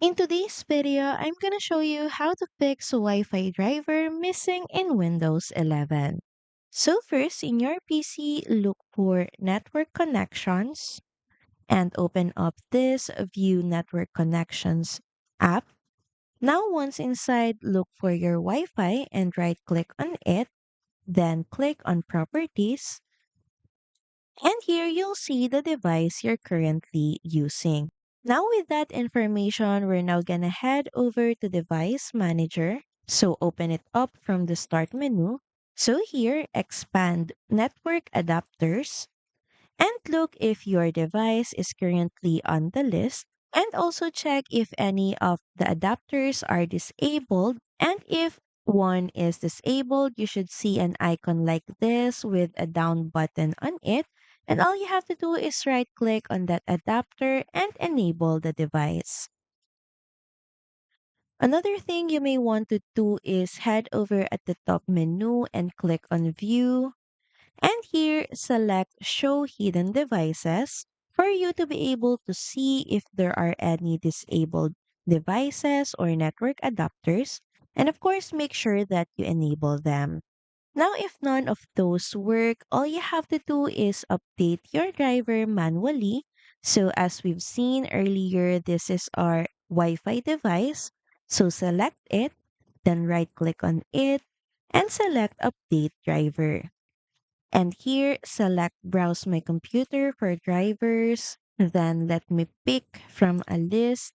In today's video, I'm going to show you how to fix a Wi-Fi driver missing in Windows 11. So first, in your PC, look for Network Connections and open up this View Network Connections app. Now once inside, look for your Wi-Fi and right-click on it, then click on Properties. And here you'll see the device you're currently using. Now with that information, we're now gonna head over to Device Manager. So open it up from the Start menu. So here, expand Network Adapters and look if your device is currently on the list. And also check if any of the adapters are disabled. And if one is disabled, you should see an icon like this with a down button on it. And all you have to do is right click on that adapter and enable the device. Another thing you may want to do is head over at the top menu and click on View. And here, select Show Hidden Devices for you to be able to see if there are any disabled devices or network adapters. And of course, make sure that you enable them. Now, if none of those work, all you have to do is update your driver manually. So as we've seen earlier, this is our Wi-Fi device. So select it, then right click on it, and select Update Driver. And here, select Browse My Computer for drivers. Then let me pick from a list.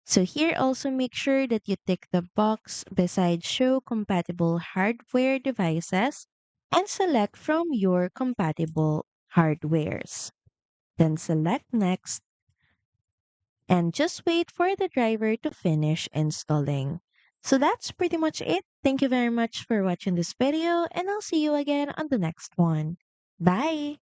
So here also make sure that you tick the box beside Show Compatible Hardware Devices and select from your compatible hardwares. Then select Next and just wait for the driver to finish installing. So that's pretty much it. Thank you very much for watching this video and I'll see you again on the next one. Bye!